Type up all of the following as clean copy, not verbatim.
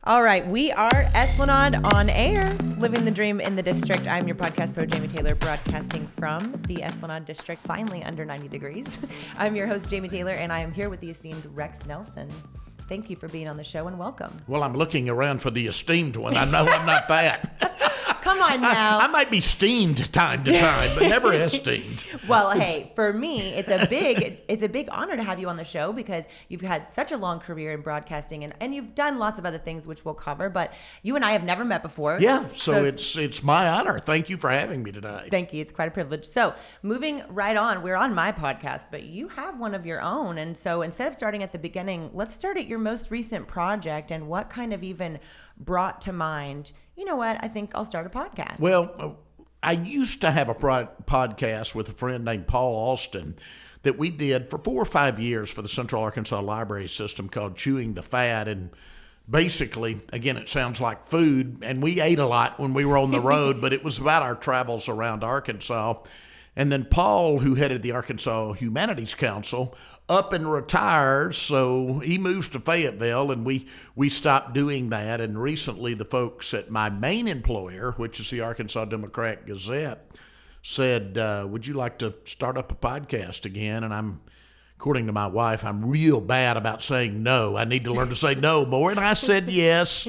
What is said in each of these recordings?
All right, we are Esplanade On Air, living the dream in the district. I'm your podcast pro, Jamie Taylor, broadcasting from the Esplanade District, finally under 90 degrees. I'm your host, Jamie Taylor, and I am here with the esteemed Rex Nelson. Thank you for being on the show and welcome. Well, I'm looking around for the esteemed one. I know I'm not that. Come on now. I might be steamed time to time, but never esteemed. Well, hey, for me, it's a big honor to have you on the show because you've had such a long career in broadcasting and you've done lots of other things which we'll cover, but you and I have never met before. Yeah, so it's my honor. Thank you for having me today. Thank you. It's quite a privilege. So moving right on, we're on my podcast, but you have one of your own. And so instead of starting at the beginning, let's start at your most recent project and what kind of even brought to mind, you know what, I think I'll start a podcast. Well, I used to have a podcast with a friend named Paul Austin that we did for 4 or 5 years for the Central Arkansas Library System called Chewing the Fat. And basically, again, it sounds like food, and we ate a lot when we were on the road, but it was about our travels around Arkansas. And then Paul, who headed the Arkansas Humanities Council, up and retires, so he moves to Fayetteville, and we stopped doing that. And recently, the folks at my main employer, which is the Arkansas Democrat-Gazette, said, would you like to start up a podcast again? And according to my wife, I'm real bad about saying no. I need to learn to say no more. And I said yes.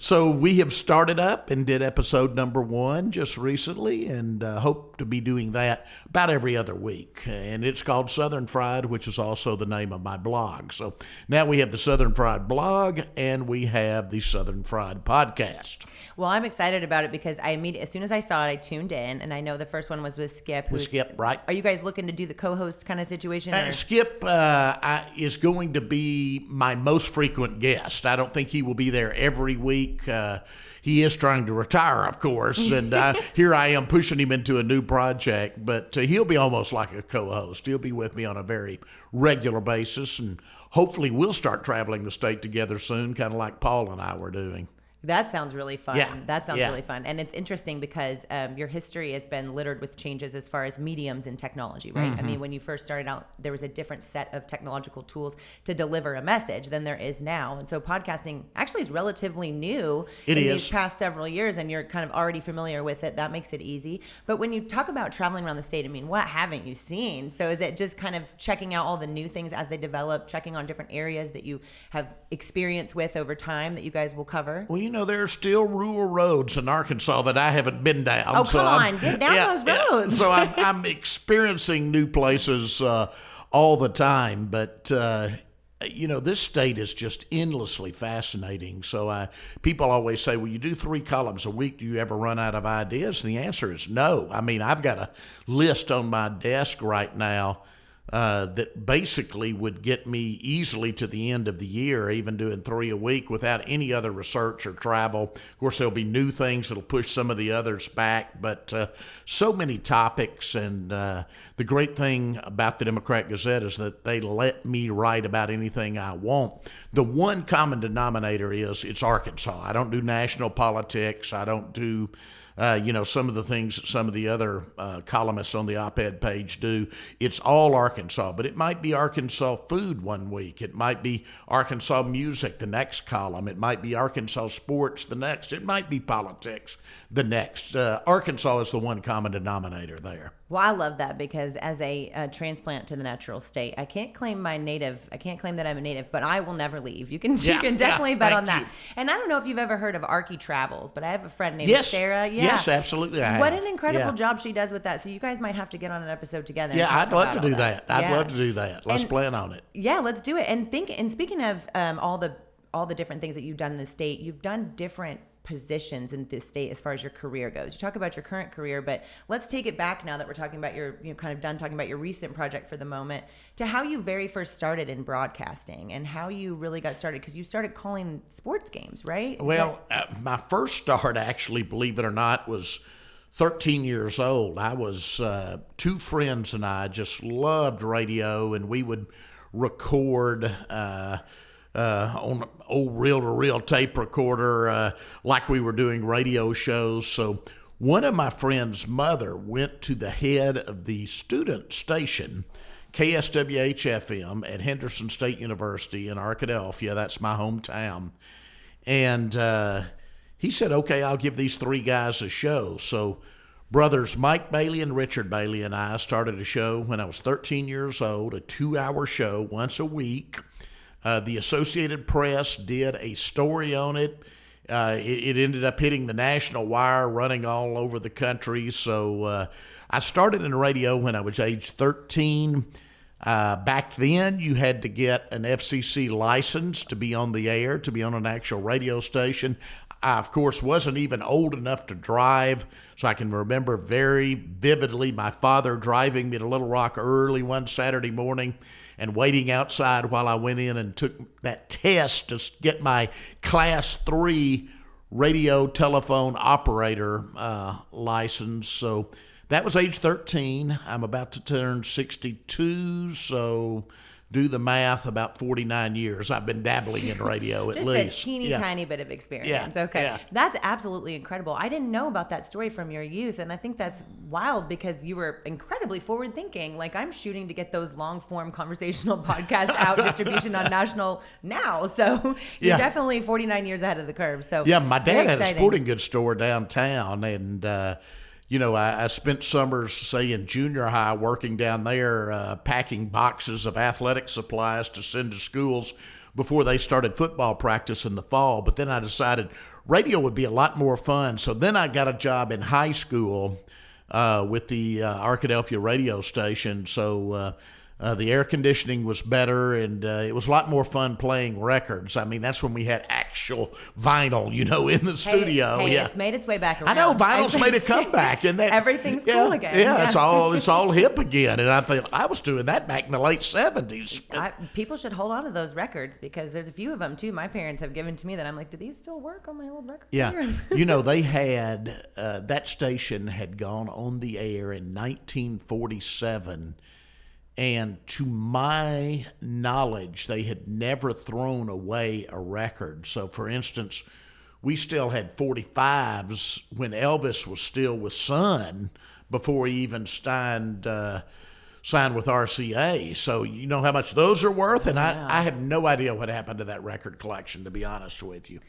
So we have started up and did episode number 1 just recently, and hope to be doing that about every other week. And it's called Southern Fried, which is also the name of my blog. So now we have the Southern Fried blog and we have the Southern Fried podcast. Well, I'm excited about it because as soon as I saw it, I tuned in, and I know the first one was with Skip. Skip, right? Are you guys looking to do the co-host kind of situation? Skip is going to be my most frequent guest. I don't think he will be there every week. He is trying to retire, of course, and here I am pushing him into a new project, but he'll be almost like a co-host. He'll be with me on a very regular basis, and hopefully we'll start traveling the state together soon, kind of like Paul and I were doing. That sounds really fun. Yeah. That sounds really fun. And it's interesting because your history has been littered with changes as far as mediums and technology, right? Mm-hmm. I mean, when you first started out, there was a different set of technological tools to deliver a message than there is now. And so podcasting actually is relatively new these past several years, and you're kind of already familiar with it. That makes it easy. But when you talk about traveling around the state, I mean, what haven't you seen? So is it just kind of checking out all the new things as they develop, checking on different areas that you have experience with over time that you guys will cover? Well, there are still rural roads in Arkansas that I haven't been down. Oh, come on. Get down those roads. So I'm experiencing new places all the time. But, this state is just endlessly fascinating. So people always say, well, you do 3 columns a week. Do you ever run out of ideas? And the answer is no. I mean, I've got a list on my desk right now that basically would get me easily to the end of the year, even doing 3 a week without any other research or travel. Of course, there'll be new things that'll push some of the others back, but so many topics. And the great thing about the Democrat Gazette is that they let me write about anything I want. The one common denominator is it's Arkansas. I don't do national politics. I don't do some of the things that some of the other columnists on the op-ed page do. It's all Arkansas, but it might be Arkansas food one week. It might be Arkansas music the next column. It might be Arkansas sports the next. It might be politics the next. Arkansas is the one common denominator there. Well, I love that because as a transplant to the natural state, I can't claim that I'm a native, but I will never leave. You can definitely bet on that. And I don't know if you've ever heard of Arky Travels, but I have a friend named Sarah. Yeah. Yes, absolutely. What an incredible job she does with that. So you guys might have to get on an episode together. Yeah, I'd love to do that. I'd love to do that. Let's plan on it. Yeah, let's do it. And speaking of all the different things that you've done in the state, you've done different positions in this state as far as your career goes. You talk about your current career, but let's take it back now that we're talking about kind of done talking about your recent project for the moment, to how you very first started in broadcasting and how you really got started, because you started calling sports games, right? Well, my first start, actually, believe it or not, was 13 years old. I was 2 friends and I just loved radio, and we would record on an old reel-to-reel tape recorder like we were doing radio shows. So one of my friend's mother went to the head of the student station, KSWH-FM, at Henderson State University in Arkadelphia. That's my hometown. And he said, okay, I'll give these three guys a show. So brothers Mike Bailey and Richard Bailey and I started a show when I was 13 years old, a 2-hour show once a week. The Associated Press did a story on it. It ended up hitting the national wire, running all over the country. So I started in radio when I was age 13. Back then, you had to get an FCC license to be on the air, to be on an actual radio station. I, of course, wasn't even old enough to drive, so I can remember very vividly my father driving me to Little Rock early one Saturday morning and waiting outside while I went in and took that test to get my Class 3 radio telephone operator license. So that was age 13. I'm about to turn 62, so do the math, about 49 years I've been dabbling in radio at least. Just a teeny tiny bit of experience. Yeah. Okay. Yeah. That's absolutely incredible. I didn't know about that story from your youth, and I think that's wild because you were incredibly forward thinking. Like, I'm shooting to get those long form conversational podcasts out distribution on national now. So you're definitely 49 years ahead of the curve. So yeah, my dad had a sporting goods store downtown, and I spent summers, say, in junior high working down there, packing boxes of athletic supplies to send to schools before they started football practice in the fall. But then I decided radio would be a lot more fun. So then I got a job in high school with the Arkadelphia radio station. So the air conditioning was better, and it was a lot more fun playing records. I mean, that's when we had actual vinyl, in the studio. Hey, it's made its way back around. I know, vinyl's made a comeback, and that everything's cool again. Yeah, it's all hip again. And I think I was doing that back in the late 70s. People should hold on to those records because there's a few of them too. My parents have given to me that I'm like, do these still work on my old record player? Yeah, they had that station had gone on the air in 1947. And to my knowledge, they had never thrown away a record. So, for instance, we still had 45s when Elvis was still with Sun before he even signed with RCA. So you know how much those are worth? And I have no idea what happened to that record collection, to be honest with you.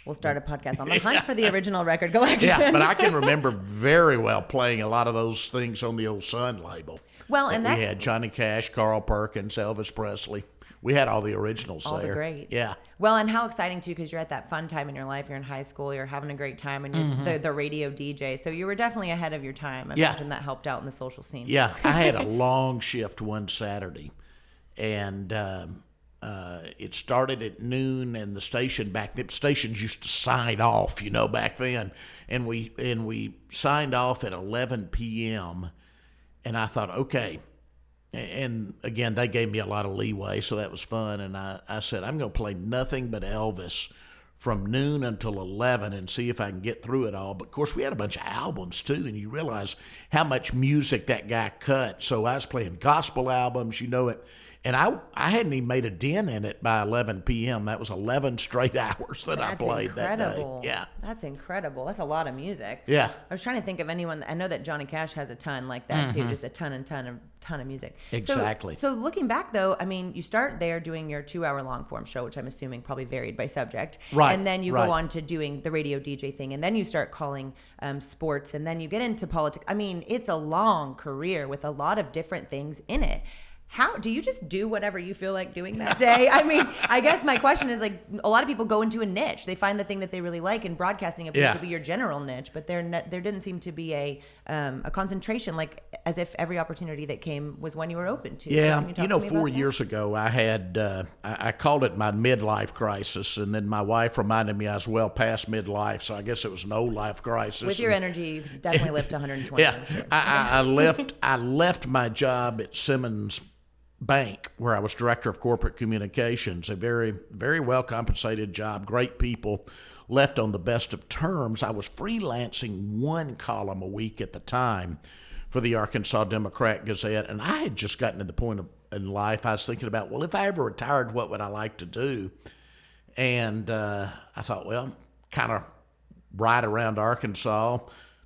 We'll start a podcast on the hunt for the original record collection. Yeah, but I can remember very well playing a lot of those things on the old Sun label. Well, and we had Johnny Cash, Carl Perkins, Elvis Presley. We had all the originals all there. The greats. Yeah. Well, and how exciting too, because you're at that fun time in your life. You're in high school. You're having a great time, and you're the radio DJ. So you were definitely ahead of your time. I imagine that helped out in the social scene. Yeah, I had a long shift one Saturday, and it started at noon. And the stations used to sign off, back then, and we signed off at 11 p.m. And I thought, okay. And again, they gave me a lot of leeway, so that was fun. And I said, I'm going to play nothing but Elvis from noon until 11 and see if I can get through it all. But, of course, we had a bunch of albums, too, and you realize how much music that guy cut. So I was playing gospel albums, it. And I hadn't even made a dent in it by 11 p.m. That was 11 straight hours that I played that day. Yeah. That's incredible. That's a lot of music. Yeah. I was trying to think of anyone. I know that Johnny Cash has a ton like that, too, just a ton of music. Exactly. So looking back, though, I mean, you start there doing your 2-hour long form show, which I'm assuming probably varied by subject. Right. And then you go on to doing the radio DJ thing, and then you start calling sports, and then you get into politics. I mean, it's a long career with a lot of different things in it. How do you just do whatever you feel like doing that day? I mean, I guess my question is, like, a lot of people go into a niche. They find the thing that they really like, and broadcasting appears to be your general niche, but there didn't seem to be a concentration, like as if every opportunity that came was one you were open to. Yeah, 4 years ago, I had, I called it my midlife crisis, and then my wife reminded me I was well past midlife, so I guess it was an old life crisis. With your energy, you definitely lived to 120. Yeah, I'm sure. I left my job at Simmons Bank, where I was director of corporate communications, a very, very well compensated job, great people, left on the best of terms. I was freelancing one column a week at the time for the Arkansas Democrat Gazette, and I had just gotten to the point in life I was thinking about, well, if I ever retired, what would I like to do? And I thought, well, kind of ride around Arkansas,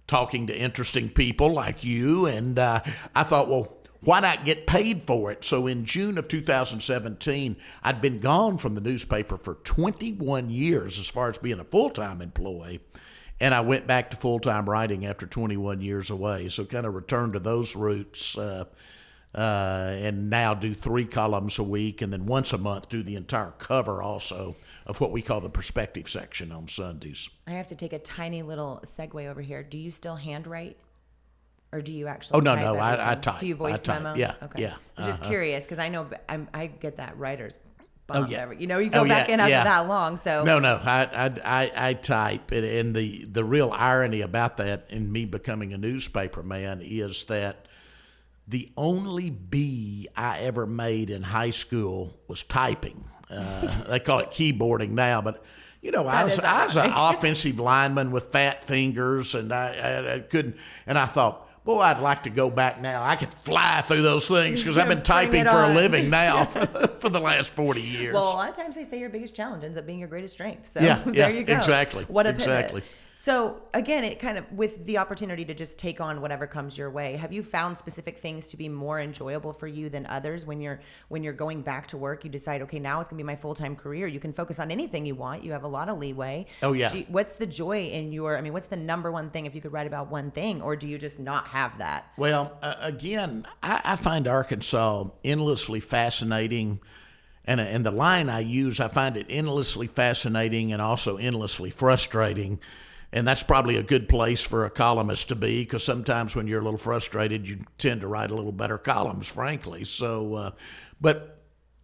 talking to interesting people like you, and I thought, well, why not get paid for it? So in June of 2017, I'd been gone from the newspaper for 21 years as far as being a full-time employee. And I went back to full-time writing after 21 years away. So kind of returned to those roots and now do 3 columns a week, and then once a month do the entire cover also of what we call the perspective section on Sundays. I have to take a tiny little segue over here. Do you still handwrite? Or do you actually Oh, no, type no, everything? I type. Do you voice I type. memo? Yeah, okay. yeah. I was just curious because I know I get that writer's bump. yeah. You go back in after that long. So No, I type. And the real irony about that in me becoming a newspaper man is that the only B I ever made in high school was typing. They call it keyboarding now, but I was an offensive lineman with fat fingers, and I couldn't. And I thought, boy, I'd like to go back now. I could fly through those things because I've been typing for a living now for the last 40 years. Well, a lot of times they say your biggest challenge ends up being your greatest strength. So yeah, there you go. Exactly. What a pivot. Exactly. So again, it kind of, with the opportunity to just take on whatever comes your way, have you found specific things to be more enjoyable for you than others? When you're going back to work, you decide, okay, now it's gonna be my full-time career. You can focus on anything you want. You have a lot of leeway. Oh yeah. What's the joy in what's the number one thing if you could write about one thing, or do you just not have that? Well, again, I find Arkansas endlessly fascinating. And the line I use, I find it endlessly fascinating and also endlessly frustrating. And that's probably a good place for a columnist to be, because sometimes when you're a little frustrated, you tend to write a little better columns, frankly. So, but,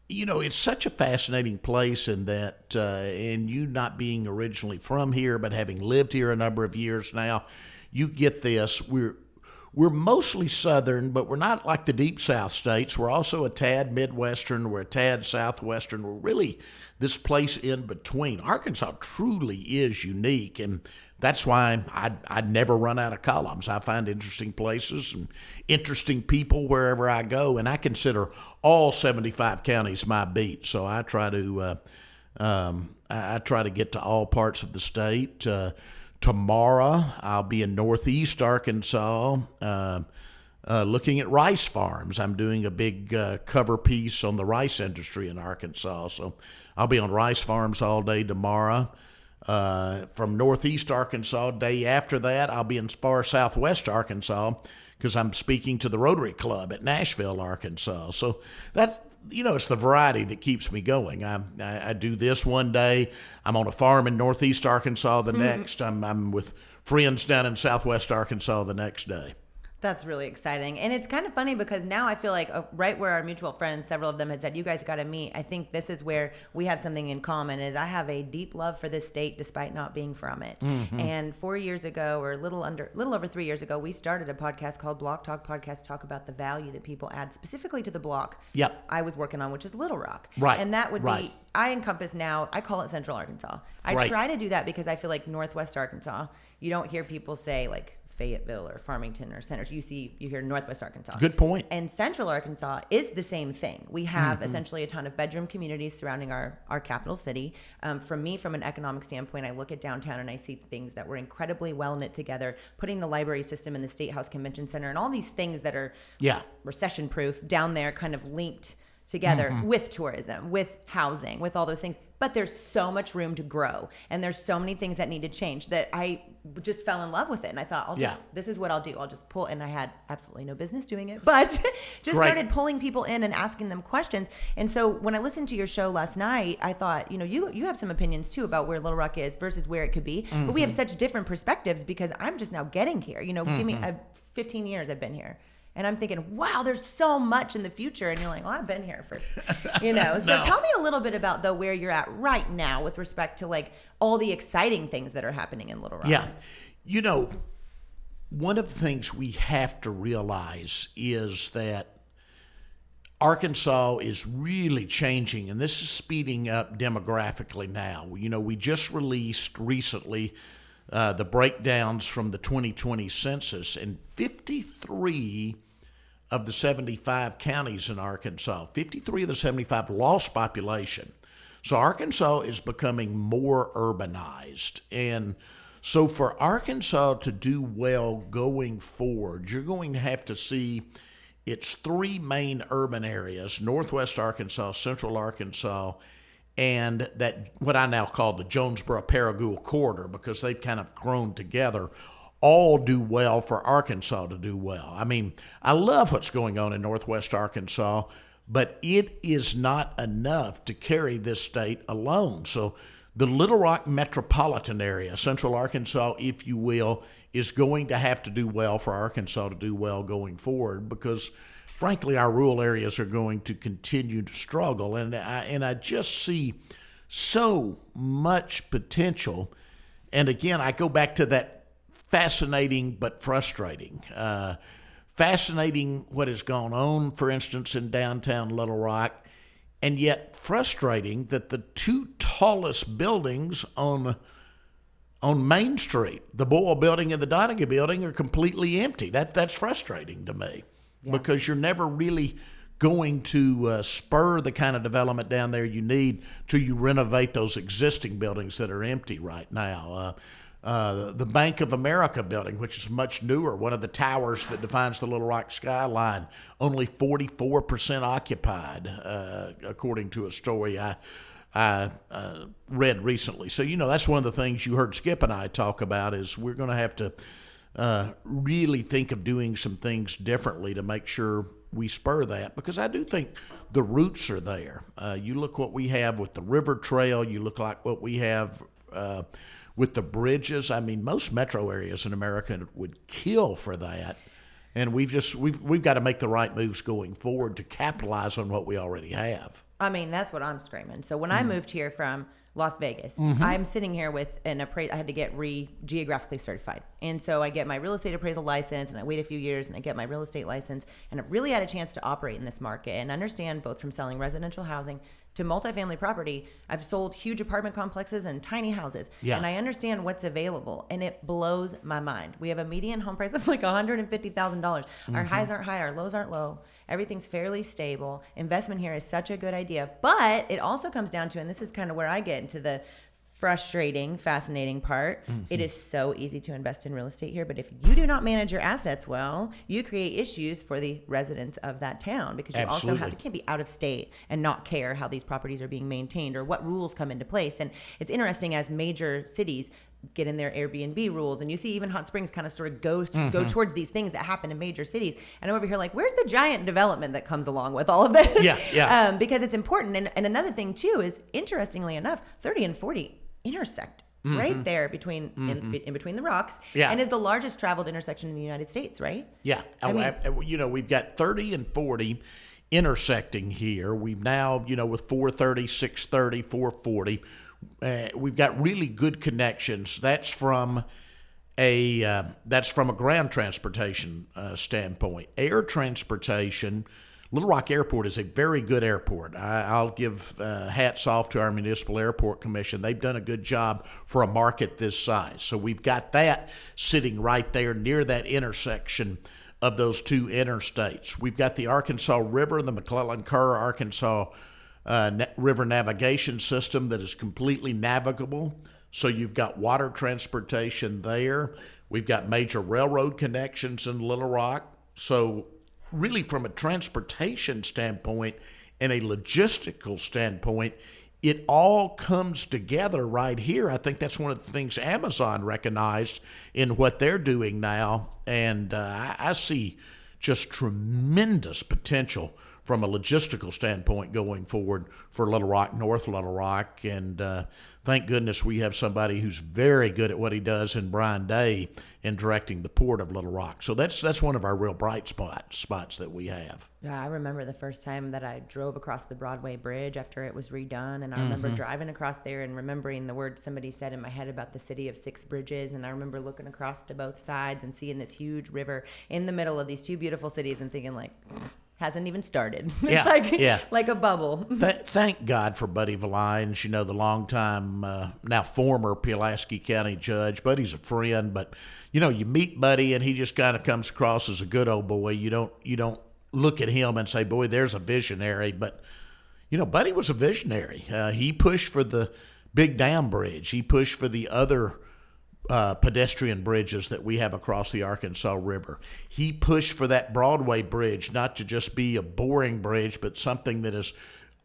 it's such a fascinating place in that, and you not being originally from here, but having lived here a number of years now, you get this. We're mostly Southern, but we're not like the deep South states. We're also a tad Midwestern. We're a tad Southwestern. We're really this place in between. Arkansas truly is unique, and that's why I'd never run out of columns. I find interesting places and interesting people wherever I go, and I consider all 75 counties my beat. So I try to get to all parts of the state. Tomorrow, I'll be in Northeast Arkansas looking at rice farms. I'm doing a big cover piece on the rice industry in Arkansas. So I'll be on rice farms all day tomorrow. From Northeast Arkansas, day after that, I'll be in far Southwest Arkansas because I'm speaking to the Rotary Club at Nashville, Arkansas. So that, it's the variety that keeps me going. I do this one day. I'm on a farm in Northeast Arkansas the next. I'm with friends down in Southwest Arkansas the next day. That's really exciting. And it's kind of funny because now I feel like right where our mutual friends, several of them had said, you guys got to meet. I think this is where we have something in common is I have a deep love for this state despite not being from it. Mm-hmm. And 4 years ago, or a little over 3 years ago, we started a podcast called Block Talk Podcast, talk about the value that people add specifically to the block I was working on, which is Little Rock. Right. And that would be, I encompass now, I call it Central Arkansas. I try to do that because I feel like Northwest Arkansas, you don't hear people say like Fayetteville or Farmington or Center. You hear Northwest Arkansas. Good point. And Central Arkansas is the same thing. We have essentially a ton of bedroom communities surrounding our capital city. From an economic standpoint, I look at downtown and I see things that were incredibly well knit together, putting the library system in the State House Convention Center and all these things that are recession proof down there kind of linked together with tourism, with housing, with all those things. But there's so much room to grow, and there's so many things that need to change that I just fell in love with it. And I thought, this is what I'll do. I'll just pull, and I had absolutely no business doing it, but just started pulling people in and asking them questions. And so when I listened to your show last night, I thought, you have some opinions too about where Little Rock is versus where it could be, but we have such different perspectives because I'm just now getting here. Give me 15 years I've been here. And I'm thinking, wow, there's so much in the future. And you're like, well, I've been here for, So tell me a little bit about, though, where you're at right now with respect to, like, all the exciting things that are happening in Little Rock. Yeah. One of the things we have to realize is that Arkansas is really changing, and this is speeding up demographically now. We just released recently the breakdowns from the 2020 census, and 53 of the 75 counties in Arkansas, 53 of the 75 lost population. So Arkansas is becoming more urbanized. And so for Arkansas to do well going forward, you're going to have to see it's three main urban areas: Northwest Arkansas, Central Arkansas, and that what I now call the Jonesboro-Paragould corridor, because they've kind of grown together, all do well for Arkansas to do well. I mean, I love what's going on in Northwest Arkansas, but it is not enough to carry this state alone. So the Little Rock metropolitan area, Central Arkansas, if you will, is going to have to do well for Arkansas to do well going forward, because frankly, our rural areas are going to continue to struggle. And I just see so much potential. And again, I go back to that fascinating but frustrating. Fascinating what has gone on, for instance, in downtown Little Rock, and yet frustrating that the two tallest buildings on Main Street, the Boyle Building and the Donegan Building, are completely empty. That's frustrating to me, because you're never really going to spur the kind of development down there you need till you renovate those existing buildings that are empty right now. The Bank of America building, which is much newer, one of the towers that defines the Little Rock skyline, only 44% occupied, according to a story I read recently. So, that's one of the things you heard Skip and I talk about, is we're going to have to really think of doing some things differently to make sure we spur that, because I do think the roots are there. You look what we have with the river trail, you look like what we have with the bridges. I mean, most metro areas in America would kill for that. And we've got to make the right moves going forward to capitalize on what we already have. I mean, that's what I'm screaming. So when I moved here from Las Vegas, I'm sitting here with an appraisal. I had to get geographically certified. And so I get my real estate appraisal license, and I wait a few years, and I get my real estate license. And I've really had a chance to operate in this market and understand, both from selling residential housing to multifamily property. I've sold huge apartment complexes and tiny houses. Yeah. And I understand what's available, and it blows my mind. We have a median home price of like $150,000. Our highs aren't high, our lows aren't low. Everything's fairly stable. Investment here is such a good idea. But it also comes down to, and this is kind of where I get into the frustrating, fascinating part. It is so easy to invest in real estate here, but if you do not manage your assets well, you create issues for the residents of that town, because you also you can't be out of state and not care how these properties are being maintained or what rules come into place. And it's interesting, as major cities get in their Airbnb rules, and you see even Hot Springs kind of sort of go towards these things that happen in major cities. And I'm over here like, where's the giant development that comes along with all of this? Yeah. Because it's important. And another thing too is, interestingly enough, 30 and 40 intersect right there between in between the rocks, and is the largest traveled intersection in the United States, right? Yeah. We've got 30 and 40 intersecting here. We've now, with 430, 630, 440, we've got really good connections. That's from a ground transportation standpoint. Air transportation, Little Rock Airport is a very good airport. I'll give hats off to our Municipal Airport Commission. They've done a good job for a market this size. So we've got that sitting right there near that intersection of those two interstates. We've got the Arkansas River, the McClellan-Kerr Arkansas River navigation system that is completely navigable. So you've got water transportation there. We've got major railroad connections in Little Rock. So really, from a transportation standpoint and a logistical standpoint, it all comes together right here. I think that's one of the things Amazon recognized in what they're doing now. And I see just tremendous potential from a logistical standpoint going forward for Little Rock, North Little Rock. And thank goodness we have somebody who's very good at what he does in Brian Day in directing the Port of Little Rock. So that's one of our real bright spots that we have. Yeah, I remember the first time that I drove across the Broadway Bridge after it was redone, and I remember driving across there and remembering the words somebody said in my head about the city of six bridges, and I remember looking across to both sides and seeing this huge river in the middle of these two beautiful cities and thinking like, hasn't even started. It's like a bubble. Thank God for Buddy Valines, the longtime, now former Pulaski County judge. Buddy's a friend, but you meet Buddy and he just kind of comes across as a good old boy. You don't look at him and say, boy, there's a visionary. But Buddy was a visionary. He pushed for the Big Dam Bridge. He pushed for the other pedestrian bridges that we have across the Arkansas River. He pushed for that Broadway bridge not to just be a boring bridge, but something that is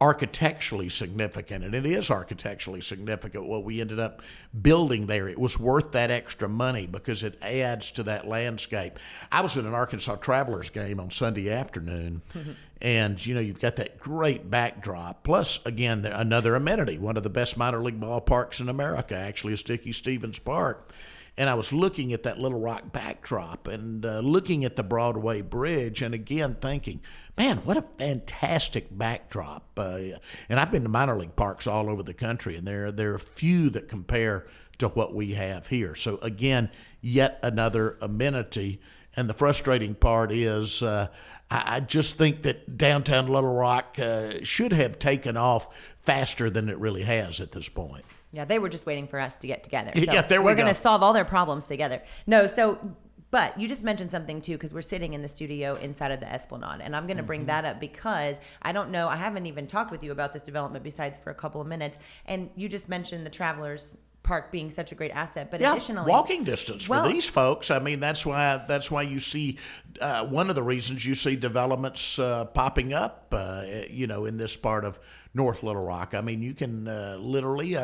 architecturally significant, and it is architecturally significant what we ended up building there. It was worth that extra money because it adds to that landscape. I was at an Arkansas Travelers game on Sunday afternoon, and you've got that great backdrop. Plus, again, another amenity. One of the best minor league ballparks in America actually is Dickey Stevens Park. And I was looking at that Little Rock backdrop and looking at the Broadway Bridge, and again thinking, man, what a fantastic backdrop. And I've been to minor league parks all over the country, and there are few that compare to what we have here. So again, yet another amenity. And the frustrating part is I just think that downtown Little Rock should have taken off faster than it really has at this point. Yeah, they were just waiting for us to get together. So yeah, there we go. We're going to solve all their problems together. No, but you just mentioned something too, because we're sitting in the studio inside of the Esplanade, and I'm going to bring that up because I don't know, I haven't even talked with you about this development besides for a couple of minutes, and you just mentioned the Travelers Park being such a great asset, but additionally, walking distance for these folks. I mean, that's why you see one of the reasons you see developments popping up, in this part of North Little Rock. I mean, you can literally,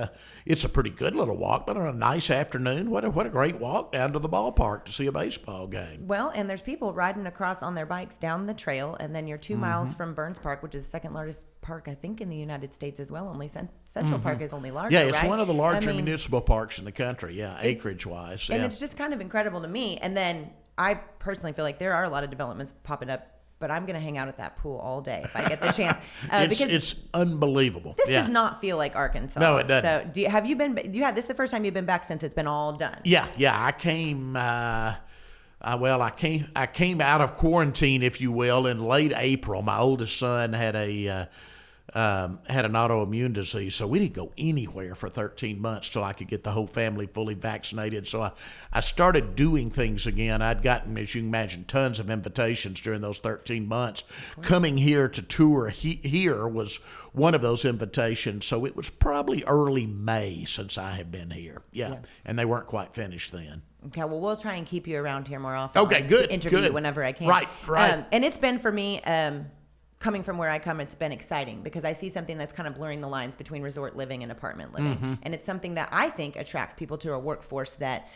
it's a pretty good little walk, but on a nice afternoon, what a great walk down to the ballpark to see a baseball game. Well, and there's people riding across on their bikes down the trail, and then you're 2 miles from Burns Park, which is the second largest park, I think, in the United States as well. Only Central Park is only larger, Yeah, it's right? one of the larger municipal parks in the country, acreage-wise. And it's just kind of incredible to me. And then I personally feel like there are a lot of developments popping up, but I'm going to hang out at that pool all day if I get the chance. Because it's unbelievable. This does not feel like Arkansas. No, it doesn't. So have you been? This is the first time you've been back since it's been all done? Yeah. I came. I came out of quarantine, if you will, in late April. My oldest son had an autoimmune disease, so we didn't go anywhere for 13 months till I could get the whole family fully vaccinated. So I started doing things again. I'd gotten, as you can imagine, tons of invitations during those 13 months. Coming here to tour here was one of those invitations, so it was probably early May since I have been here. Yeah. And they weren't quite finished then. Okay, well, we'll try and keep you around here more often. Okay, good. To interview good. you whenever I can. Right. And it's been for me, coming from where I come, it's been exciting because I see something that's kind of blurring the lines between resort living and apartment living. And it's something that I think attracts people to a workforce that,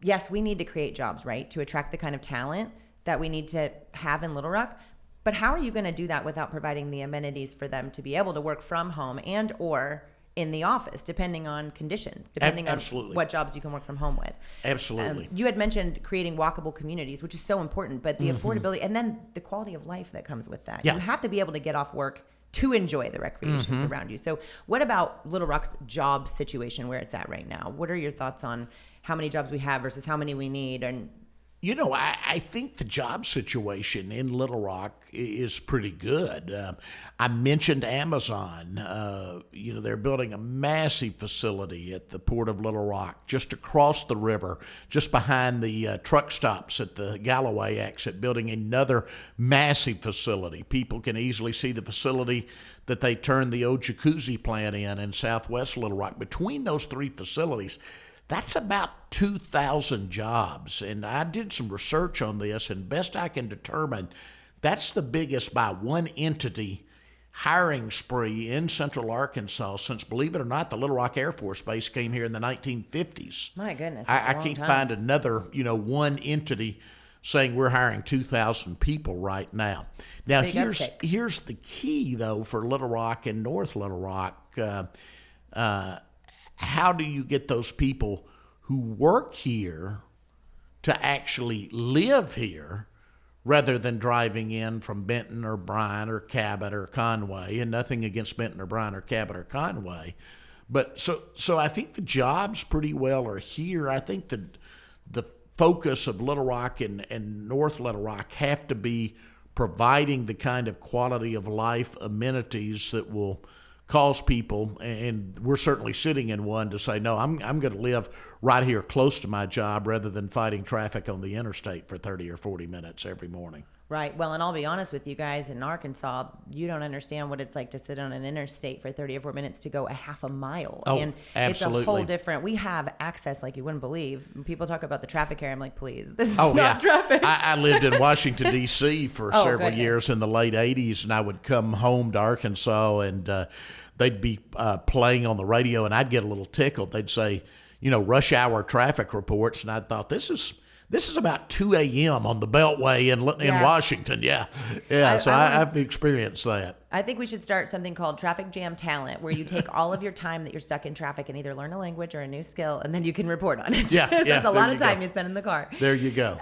yes, we need to create jobs, right, to attract the kind of talent that we need to have in Little Rock. But how are you going to do that without providing the amenities for them to be able to work from home and or in the office, depending on conditions, depending on what jobs you can work from home with? Absolutely. You had mentioned creating walkable communities, which is so important, but the affordability and then the quality of life that comes with that. Yeah. You have to be able to get off work to enjoy the recreations around you. So what about Little Rock's job situation where it's at right now? What are your thoughts on how many jobs we have versus how many we need? And I think the job situation in Little Rock is pretty good. I mentioned Amazon. They're building a massive facility at the Port of Little Rock, just across the river, just behind the truck stops at the Galloway exit, building another massive facility. People can easily see the facility that they turned the old jacuzzi plant in Southwest Little Rock. Between those three facilities, that's about 2,000 jobs. And I did some research on this, and best I can determine, that's the biggest by one entity hiring spree in Central Arkansas since, believe it or not, the Little Rock Air Force Base came here in the 1950s. My goodness. I can't find another, one entity saying we're hiring 2,000 people right now. Now, here's the key, though, for Little Rock and North Little Rock. How do you get those people who work here to actually live here rather than driving in from Benton or Bryan or Cabot or Conway? And nothing against Benton or Bryan or Cabot or Conway. But so I think the jobs pretty well are here. I think the focus of Little Rock and North Little Rock have to be providing the kind of quality of life amenities that will cause people, and we're certainly sitting in one, to say, no, I'm going to live right here close to my job rather than fighting traffic on the interstate for 30 or 40 minutes every morning. Right. Well, and I'll be honest with you guys, in Arkansas, you don't understand what it's like to sit on an interstate for 30 or 4 minutes to go a half a mile. Oh, and absolutely. It's a whole different, we have access like you wouldn't believe. When people talk about the traffic here, I'm like, please, this is not traffic. I lived in Washington, D.C. for several goodness. years in the late 80s, and I would come home to Arkansas, and they'd be playing on the radio, and I'd get a little tickled. They'd say, rush hour traffic reports, and I thought, this is about 2 a.m. on the Beltway in Washington. Yeah. I've experienced that. I think we should start something called Traffic Jam Talent, where you take all of your time that you're stuck in traffic and either learn a language or a new skill, and then you can report on it. Yeah, That's a lot of time you spend in the car. There you go.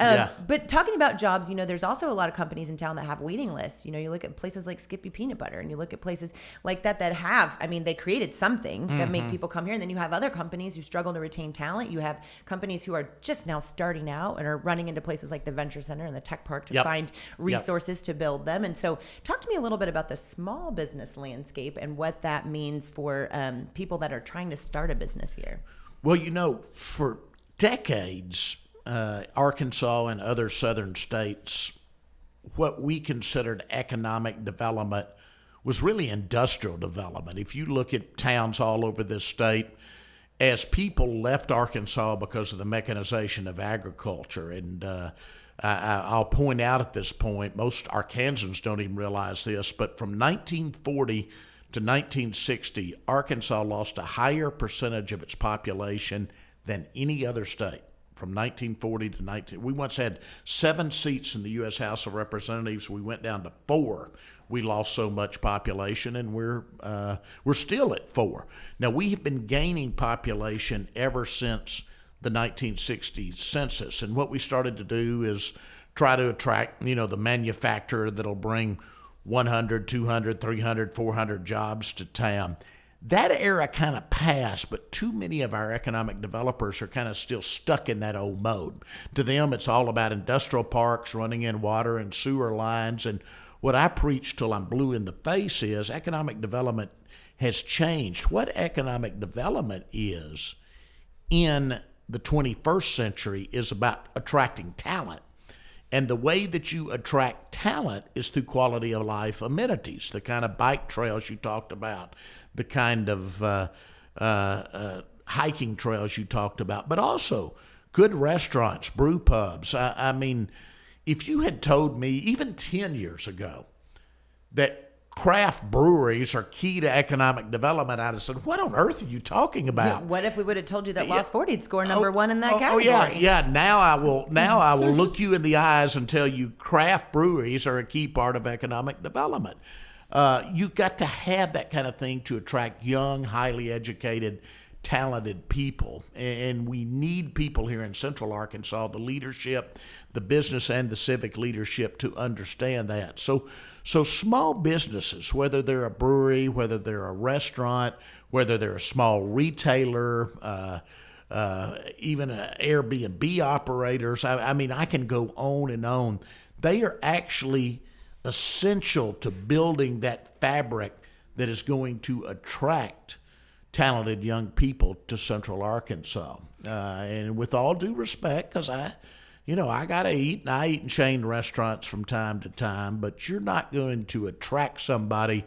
But talking about jobs, there's also a lot of companies in town that have waiting lists. You look at places like Skippy Peanut Butter, and you look at places like that have, they created something that make people come here. And then you have other companies who struggle to retain talent. You have companies who are just now starting out and are running into places like the Venture Center and the Tech Park to find resources to build them. And so talk to me a little bit about the small business landscape and what that means for people that are trying to start a business here. Well, for decades, Arkansas and other southern states, what we considered economic development was really industrial development. If you look at towns all over this state, as people left Arkansas because of the mechanization of agriculture, and I'll point out at this point, most Arkansans don't even realize this, but from 1940 to 1960, Arkansas lost a higher percentage of its population than any other state. From 1940 to we once had 7 seats in the U.S. House of Representatives. We went down to 4. We lost so much population, and we're still at 4. Now, we have been gaining population ever since the 1960 census, and what we started to do is try to attract, the manufacturer that'll bring 100, 200, 300, 400 jobs to town. That era kind of passed, but too many of our economic developers are kind of still stuck in that old mode. To them, it's all about industrial parks running in water and sewer lines. And what I preach till I'm blue in the face is economic development has changed. What economic development is in the 21st century is about attracting talent. And the way that you attract talent is through quality of life amenities, the kind of bike trails you talked about, the kind of hiking trails you talked about, but also good restaurants, brew pubs. I mean, if you had told me even 10 years ago that craft breweries are key to economic development, I'd have said, what on earth are you talking about? What if we would have told you that Lost 40'd score number one in that category? Yeah. Now I will look you in the eyes and tell you craft breweries are a key part of economic development. You've got to have that kind of thing to attract young, highly educated, talented people. And we need people here in Central Arkansas, the leadership, the business and the civic leadership, to understand that. So small businesses, whether they're a brewery, whether they're a restaurant, whether they're a small retailer, even Airbnb operators, I can go on and on. They are actually essential to building that fabric that is going to attract talented young people to Central Arkansas. And with all due respect, because I got to eat, and I eat in chain restaurants from time to time, but you're not going to attract somebody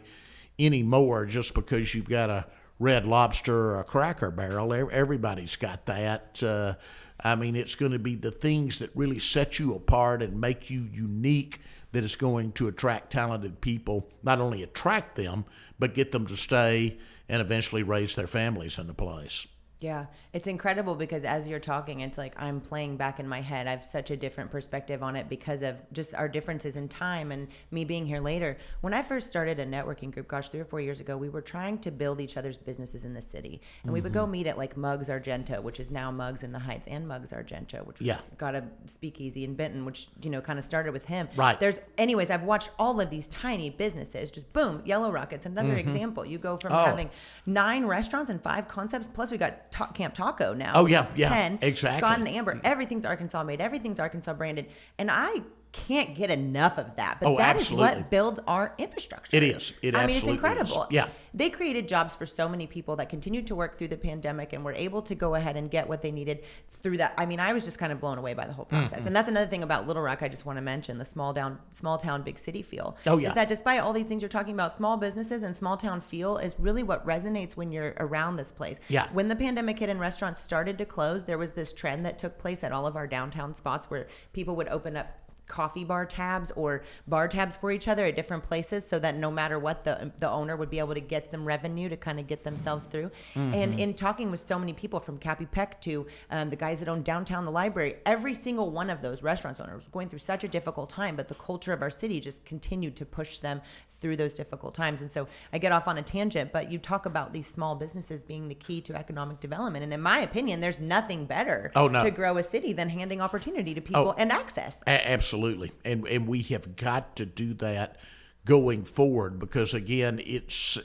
anymore just because you've got a Red Lobster or a Cracker Barrel. Everybody's got that. It's going to be the things that really set you apart and make you unique that is going to attract talented people, not only attract them, but get them to stay and eventually raise their families in the place. Yeah, it's incredible because as you're talking, it's like I'm playing back in my head. I have such a different perspective on it because of just our differences in time and me being here later. When I first started a networking group, 3 or 4 years ago, we were trying to build each other's businesses in the city. And we would go meet at like Muggs Argento, which is now Muggs in the Heights, and Muggs Argento, which got a speakeasy in Benton, which, kind of started with him. Right. Anyways, I've watched all of these tiny businesses, just boom, Yellow Rocket's another example. You go from having 9 restaurants and 5 concepts, plus we got Camp Taco now. 10. Exactly. Scott and Amber, everything's Arkansas made, everything's Arkansas branded. And I can't get enough of that. But Oh, that absolutely. is what builds our infrastructure. It is. It I mean, absolutely it's incredible. is. Yeah. They created jobs for so many people that continued to work through the pandemic and were able to go ahead and get what they needed through that. I mean, I was just kind of blown away by the whole process. And that's another thing about Little Rock I just want to mention, the small town, big city feel. Oh, yeah. Is that despite all these things you're talking about, small businesses and small town feel is really what resonates when you're around this place. Yeah. When the pandemic hit and restaurants started to close, there was this trend that took place at all of our downtown spots where people would open up coffee bar tabs or bar tabs for each other at different places, so that no matter what, the owner would be able to get some revenue to kind of get themselves through. And in talking with so many people, from Cappy Peck to the guys that own downtown the library, every single one of those restaurants owners was going through such a difficult time, but the culture of our city just continued to push them through those difficult times. And so I get off on a tangent, but you talk about these small businesses being the key to economic development, and in my opinion, there's nothing better to grow a city than handing opportunity to people and access. Absolutely. And we have got to do that going forward, because again, it's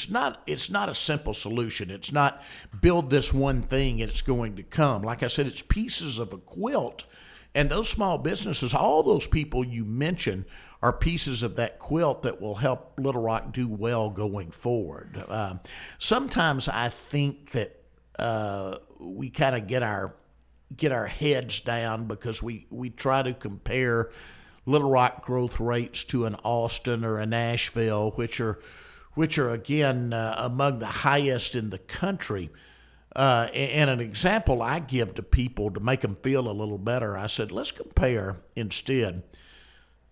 not a simple solution. It's not build this one thing and it's going to come. Like I said, it's pieces of a quilt. And those small businesses, all those people you mentioned, are pieces of that quilt that will help Little Rock do well going forward. Sometimes I think that we kind of get our heads down because we try to compare Little Rock growth rates to an Austin or a Nashville, which are again among the highest in the country. And an example I give to people to make them feel a little better, I said, let's compare instead.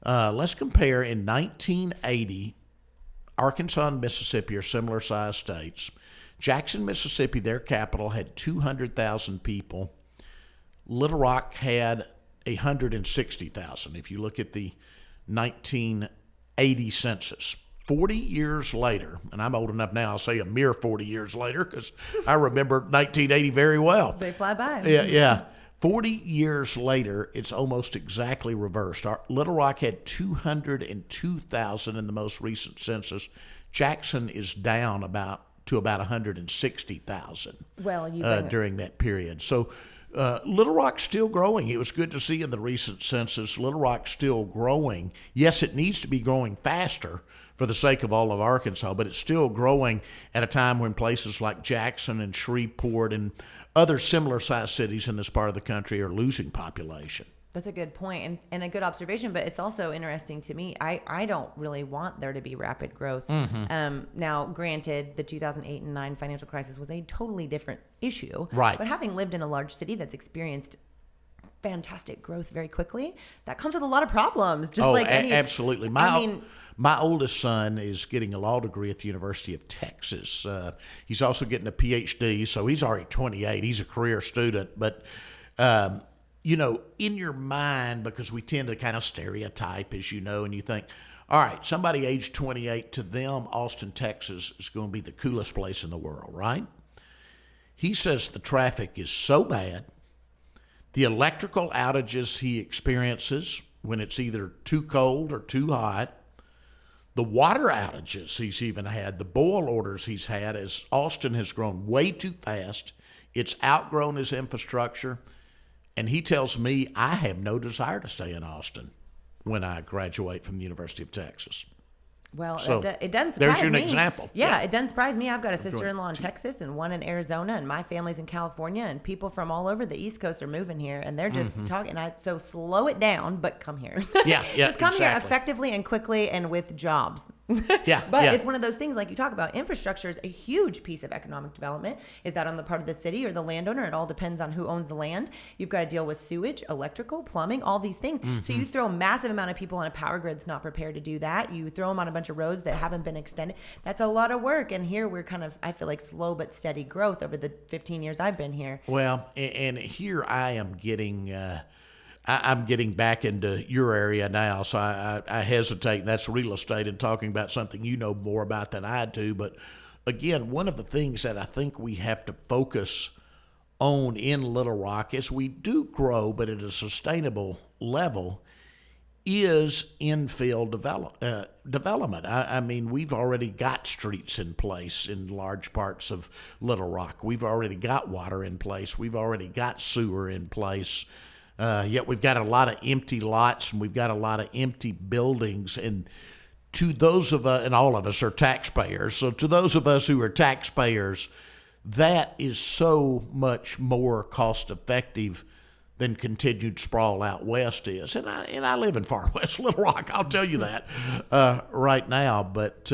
Let's compare in 1980, Arkansas and Mississippi are similar sized states. Jackson, Mississippi, their capital, had 200,000 people. Little Rock had 160,000. If you look at the 1980 census. 40 years later, and I'm old enough now, I'll say a mere 40 years later, because I remember 1980 very well. They fly by. Yeah. 40 years later, it's almost exactly reversed. Little Rock had 202,000 in the most recent census. Jackson is down to about 160,000 during that period. So Little Rock's still growing. It was good to see in the recent census, Little Rock's still growing. Yes, it needs to be growing faster for the sake of all of Arkansas, but it's still growing at a time when places like Jackson and Shreveport and other similar-sized cities in this part of the country are losing population. That's a good point and a good observation, but it's also interesting to me. I don't really want there to be rapid growth. Now, granted, the 2008 and 9 financial crisis was a totally different issue. Right. But having lived in a large city that's experienced fantastic growth very quickly, that comes with a lot of problems. Absolutely. My oldest son is getting a law degree at the University of Texas. He's also getting a PhD, so he's already 28. He's a career student, but in your mind, because we tend to kind of stereotype, as you know, and you think, all right, somebody aged 28, to them, Austin, Texas is going to be the coolest place in the world, right? He says the traffic is so bad, the electrical outages he experiences when it's either too cold or too hot, the water outages he's even had, the boil orders he's had, as Austin has grown way too fast. It's outgrown his infrastructure. And he tells me I have no desire to stay in Austin when I graduate from the University of Texas. Well, So, it doesn't surprise me. there's an example. Yeah, it doesn't surprise me. I've got a sister-in-law in Texas and one in Arizona, and my family's in California, and people from all over the East Coast are moving here, and they're just talking. So slow it down, but come here. Yeah, Just come here exactly. effectively and quickly and with jobs. But it's one of those things, like you talk about, infrastructure is a huge piece of economic development. Is that on the part of the city or the landowner? It all depends on who owns the land. You've got to deal with sewage, electrical, plumbing, all these things. So you throw a massive amount of people on a power grid that's not prepared to do that. You throw them on a bunch of roads that haven't been extended. That's a lot of work. And here we're kind of, I feel like, slow but steady growth over the 15 years I've been here. Well, and here I am getting I'm getting back into your area now, so I hesitate, and that's real estate and talking about something you know more about than I do. But again, one of the things that I think we have to focus on in Little Rock as we do grow, but at a sustainable level, is infill development. I mean, we've already got streets in place in large parts of Little Rock. We've already got water in place. We've already got sewer in place. Yet we've got a lot of empty lots and we've got a lot of empty buildings. And to those of us, and all of us are taxpayers, so to those of us who are taxpayers, that is so much more cost effective than continued sprawl out west is. And I live in far west Little Rock, I'll tell you that right now. But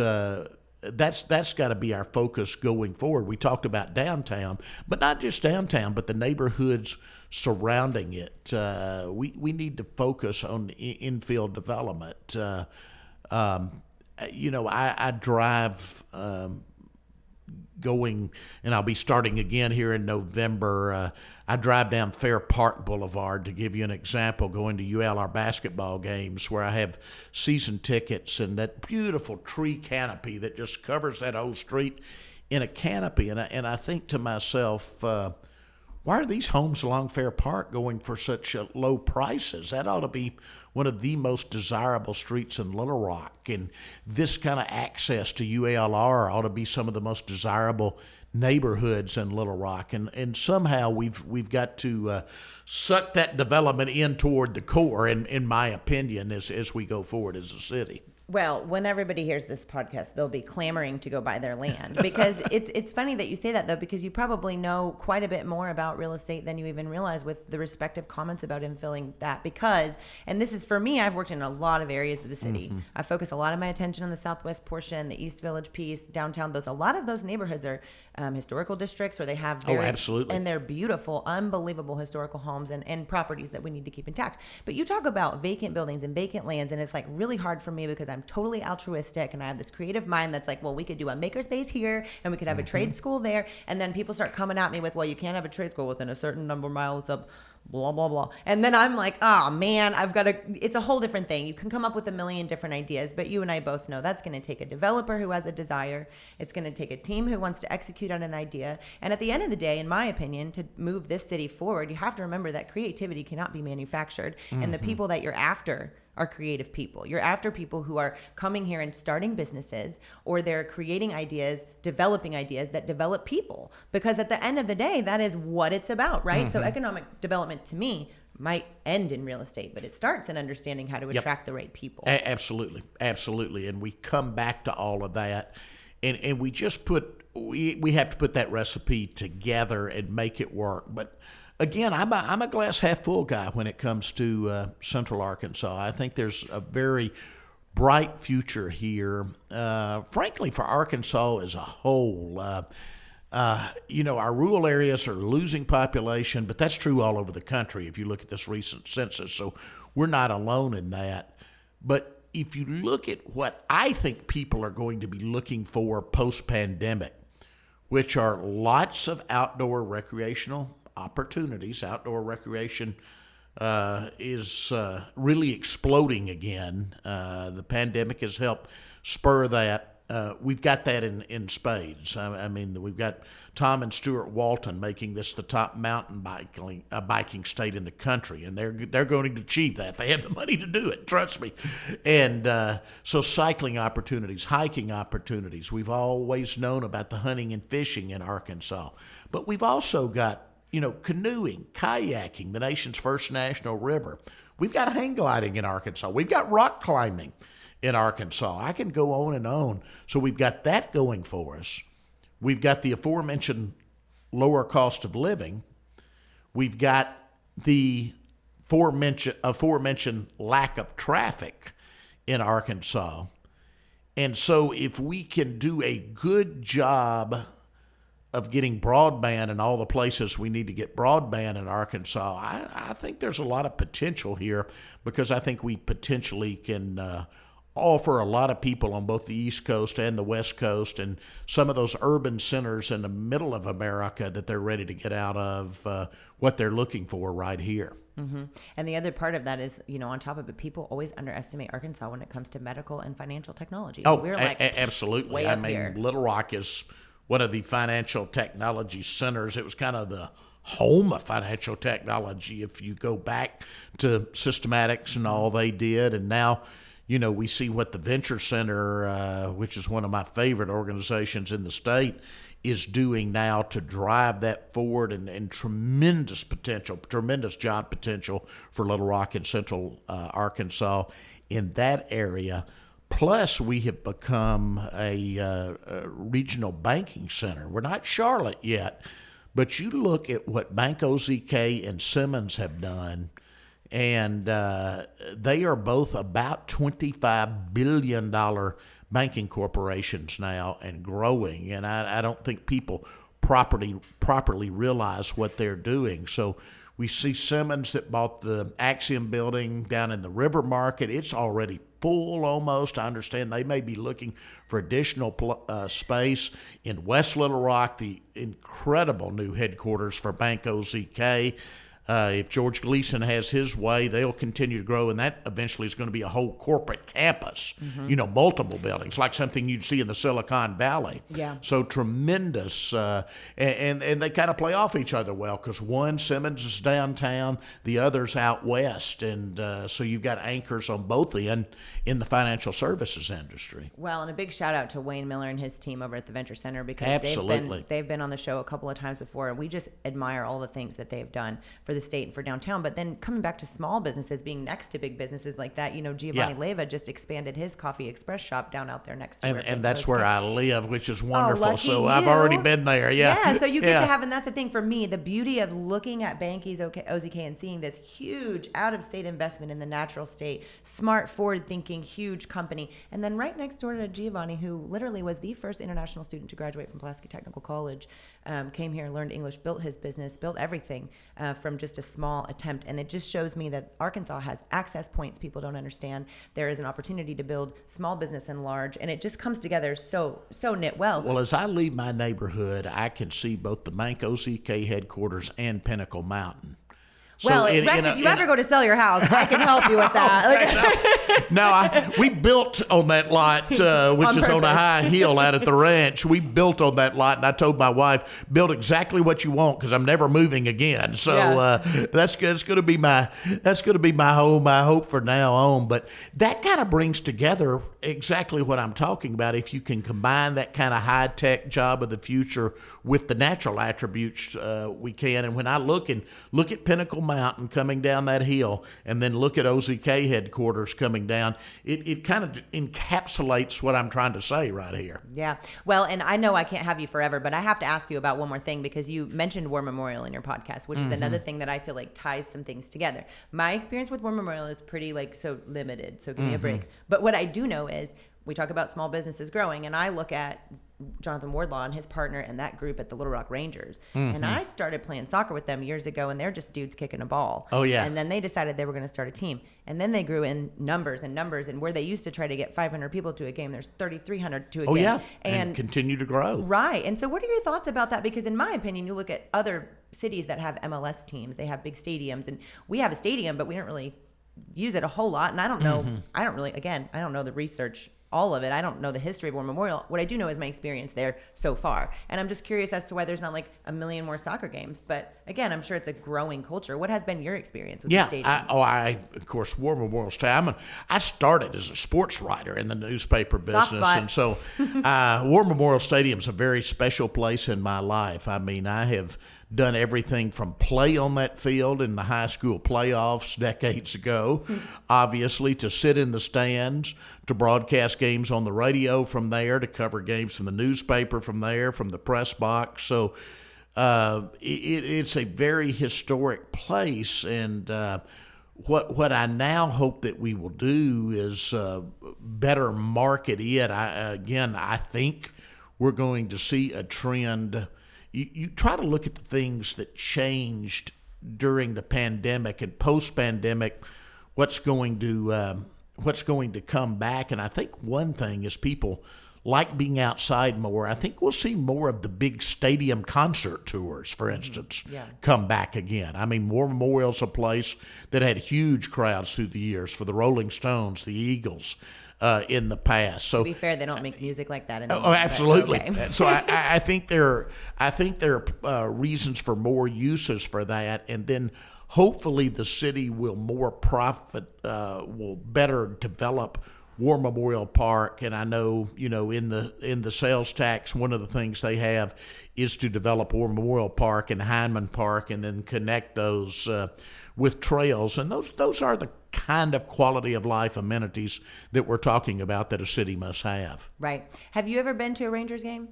that's got to be our focus going forward. We talked about downtown, but not just downtown, but the neighborhoods surrounding it. We need to focus on infill development. I drive going, and I'll be starting again here in November. I drive down Fair Park Boulevard, to give you an example, going to ULR basketball games where I have season tickets, and that beautiful tree canopy that just covers that whole street in a canopy. And I think to myself, why are these homes along Fair Park going for such low prices? That ought to be one of the most desirable streets in Little Rock. And this kind of access to ULR ought to be some of the most desirable neighborhoods in Little Rock. And somehow we've got to suck that development in toward the core, in my opinion, as we go forward as a city. Well, when everybody hears this podcast, they'll be clamoring to go buy their land, because it's funny that you say that, though, because you probably know quite a bit more about real estate than you even realize with the respective comments about infilling that. Because, and this is for me, I've worked in a lot of areas of the city. Mm-hmm. I focus a lot of my attention on the southwest portion, the East Village piece, downtown. A lot of those neighborhoods are historical districts, or they have absolutely, and they're beautiful, unbelievable historical homes and properties that we need to keep intact. But you talk about vacant buildings and vacant lands, and it's like really hard for me because I'm totally altruistic and I have this creative mind that's like, well, we could do a makerspace here and we could have a trade school there. And then people start coming at me with, well, you can't have a trade school within a certain number of miles of blah, blah, blah. And then I'm like, oh man, it's a whole different thing. You can come up with a million different ideas, but you and I both know that's going to take a developer who has a desire. It's going to take a team who wants to execute on an idea. And at the end of the day, in my opinion, to move this city forward, you have to remember that creativity cannot be manufactured. Mm-hmm. And the people that you're after are creative people. You're after people who are coming here and starting businesses, or they're creating ideas, developing ideas that develop people. Because at the end of the day, that is what it's about, right? Mm-hmm. So economic development to me might end in real estate, but it starts in understanding how to attract the right people. Absolutely. Absolutely. And we come back to all of that, and we just we have to put that recipe together and make it work. But again, I'm a glass half full guy when it comes to Central Arkansas. I think there's a very bright future here, frankly, for Arkansas as a whole. Our rural areas are losing population, but that's true all over the country if you look at this recent census. So we're not alone in that. But if you look at what I think people are going to be looking for post-pandemic, which are lots of outdoor recreational opportunities. Outdoor recreation is really exploding again. The pandemic has helped spur that. We've got that in spades. I mean, we've got Tom and Stuart Walton making this the top mountain biking state in the country, and they're going to achieve that. They have the money to do it, trust me. And so cycling opportunities, hiking opportunities. We've always known about the hunting and fishing in Arkansas, but we've also got canoeing, kayaking, the nation's first national river. We've got hang gliding in Arkansas. We've got rock climbing in Arkansas. I can go on and on. So we've got that going for us. We've got the aforementioned lower cost of living. We've got the aforementioned lack of traffic in Arkansas. And so if we can do a good job of getting broadband in all the places we need to get broadband in Arkansas, I think there's a lot of potential here, because I think we potentially can offer a lot of people on both the East Coast and the West Coast and some of those urban centers in the middle of America that they're ready to get out of what they're looking for right here. Mm-hmm. And the other part of that is, on top of it, people always underestimate Arkansas when it comes to medical and financial technology. Oh, we're absolutely. Way up here. Little Rock is one of the financial technology centers. It was kind of the home of financial technology if you go back to Systematics and all they did. And now, we see what the Venture Center, which is one of my favorite organizations in the state, is doing now to drive that forward, and tremendous potential, tremendous job potential for Little Rock and Central Arkansas in that area. Plus, we have become a regional banking center. We're not Charlotte yet, but you look at what Bank OZK and Simmons have done, and they are both about $25 billion banking corporations now and growing. And I don't think people properly realize what they're doing. So we see Simmons that bought the Axiom building down in the River Market. It's already full almost. I understand they may be looking for additional space in West Little Rock, the incredible new headquarters for Bank OZK. If George Gleason has his way, they'll continue to grow, and that eventually is going to be a whole corporate campus, multiple buildings, like something you'd see in the Silicon Valley. Yeah. So tremendous, and they kind of play off each other well, because one, Simmons is downtown, the other's out west, and so you've got anchors on both ends in the financial services industry. Well, and a big shout out to Wayne Miller and his team over at the Venture Center, because Absolutely. they've been on the show a couple of times before, and we just admire all the things that they've done for the state and for downtown. But then coming back to small businesses being next to big businesses like that, Giovanni Leyva just expanded his coffee express shop down out there next to and that's where I live, which is wonderful. lucky So you. I've already been there. Yeah, so you get to have, and that's the thing for me, the beauty of looking at Banky's OZK and seeing this huge out-of-state investment in the natural state, smart, forward-thinking, huge company, and then right next door to Giovanni, who literally was the first international student to graduate from Pulaski Technical College, came here, learned English, built his business, built everything from just a small attempt. And it just shows me that Arkansas has access points people don't understand. There is an opportunity to build small business and large, and it just comes together so knit well. Well, as I leave my neighborhood, I can see both the Bank OZK headquarters and Pinnacle Mountain. Well, Rex, if you ever go to sell your house, I can help you with that. No, we built on that lot, which is on a high hill out at the ranch. We built on that lot, and I told my wife, build exactly what you want, because I'm never moving again. So that's good. It's going to be my home, I hope, for now on. But that kind of brings together exactly what I'm talking about. If you can combine that kind of high-tech job of the future with the natural attributes, we can. And when I look at Pinnacle Mountain coming down that hill, and then look at OZK headquarters coming down, it kind of encapsulates what I'm trying to say right here. Yeah. Well, and I know I can't have you forever, but I have to ask you about one more thing, because you mentioned War Memorial in your podcast, which is another thing that I feel like ties some things together. My experience with War Memorial is pretty so limited, so give me a break. But what I do know is we talk about small businesses growing, and I look at Jonathan Wardlaw and his partner and that group at the Little Rock Rangers. And I started playing soccer with them years ago, and they're just dudes kicking a ball. Oh, yeah. And then they decided they were going to start a team. And then they grew in numbers, and where they used to try to get 500 people to a game, there's 3,300 to a game. Oh, yeah. And continue to grow. Right. And so what are your thoughts about that? Because in my opinion, you look at other cities that have MLS teams, they have big stadiums, and we have a stadium, but we don't really use it a whole lot. And I don't know, I don't know the research, all of it. I don't know the history of War Memorial. What I do know is my experience there so far. And I'm just curious as to why there's not a million more soccer games. But again, I'm sure it's a growing culture. What has been your experience with the stadium? Of course, War Memorial's time. I started as a sports writer in the newspaper business. And so War Memorial Stadium's a very special place in my life. I mean, I have done everything from play on that field in the high school playoffs decades ago, obviously, to sit in the stands, to broadcast games on the radio from there, to cover games from the newspaper from there, from the press box. So it's a very historic place, and what I now hope that we will do is better market it. I think we're going to see a trend. You try to look at the things that changed during the pandemic and post-pandemic, what's going to come back. And I think one thing is people like being outside more. I think we'll see more of the big stadium concert tours, for instance, come back again. I mean, War Memorial's a place that had huge crowds through the years for the Rolling Stones, the Eagles, in the past. So, to be fair, they don't make music like that anymore. Oh, absolutely. Okay. So I think there are reasons for more uses for that, and then hopefully the city will will better develop War Memorial Park, and I know, in the sales tax, one of the things they have is to develop War Memorial Park and Hyndman Park, and then connect those with trails. And those are the kind of quality of life amenities that we're talking about that a city must have. Right. Have you ever been to a Rangers game?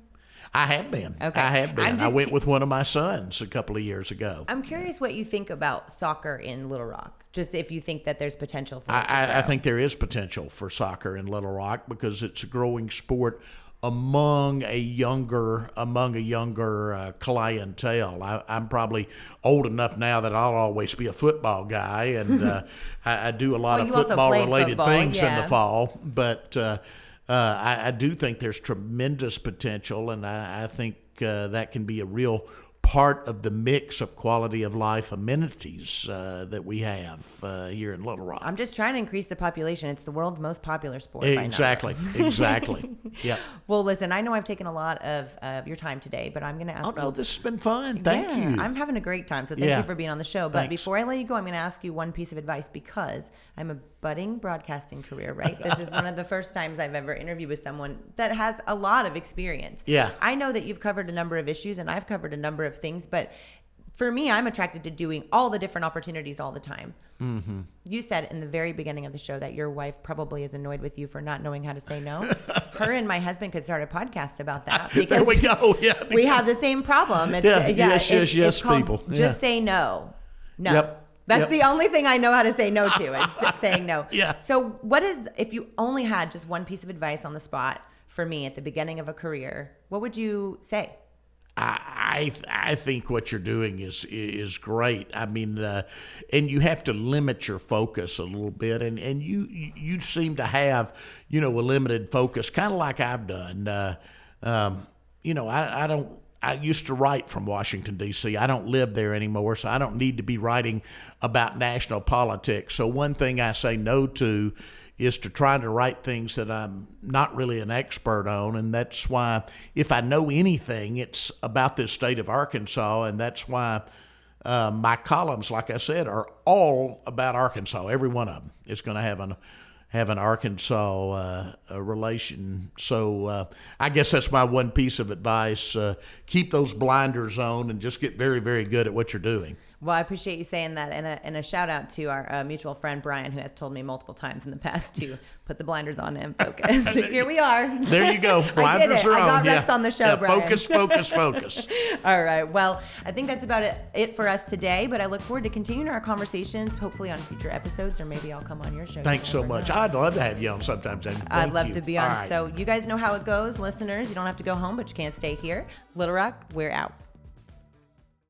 I have been. Okay. I have been. I went with one of my sons a couple of years ago. I'm curious what you think about soccer in Little Rock. Just if you think that there's potential for it to grow. I think there is potential for soccer in Little Rock because it's a growing sport among a younger clientele. I'm probably old enough now that I'll always be a football guy, and I do a lot of football-related things in the fall. But I do think there's tremendous potential, and I think that can be a real part of the mix of quality of life amenities that we have here in Little Rock. I'm just trying to increase the population. It's the world's most popular sport. Exactly. Yeah. Well, listen, I know I've taken a lot of your time today, but I'm going to ask you. Oh, no, this has been fun. Thank you. I'm having a great time, so thank you for being on the show. But before I let you go, I'm going to ask you one piece of advice because I'm a budding broadcasting career, right? This is one of the first times I've ever interviewed with someone that has a lot of experience. Yeah. I know that you've covered a number of issues, and I've covered a number of things, but for me, I'm attracted to doing all the different opportunities all the time. Mm-hmm. You said in the very beginning of the show that your wife probably is annoyed with you for not knowing how to say no. Her and my husband could start a podcast about that because there we go. Yeah. We have the same problem. It's, yes, called people. Just say no. No. Yep. That's the only thing I know how to say no to is saying no. Yeah. So if you only had just one piece of advice on the spot for me at the beginning of a career, what would you say? I think what you're doing is great. I mean, and you have to limit your focus a little bit, and you seem to have, a limited focus, kind of like I've done. I used to write from Washington, D.C. I don't live there anymore, so I don't need to be writing about national politics. So one thing I say no to is to try to write things that I'm not really an expert on, and that's why if I know anything, it's about this state of Arkansas, and that's why my columns, like I said, are all about Arkansas. Every one of them is going to have an Arkansas relation. So I guess that's my one piece of advice. Keep those blinders on and just get very, very good at what you're doing. Well, I appreciate you saying that. And a shout out to our mutual friend, Brian, who has told me multiple times in the past to put the blinders on and focus. Here we are. There you go. Blinders are on. I got Rex on the show, Brian. Focus. All right. Well, I think that's about it for us today, but I look forward to continuing our conversations, hopefully on future episodes, or maybe I'll come on your show. Thanks so much. I'd love to have you on sometimes. I'd love to be on. Right. So you guys know how it goes, listeners. You don't have to go home, but you can't stay here. Little Rock, we're out.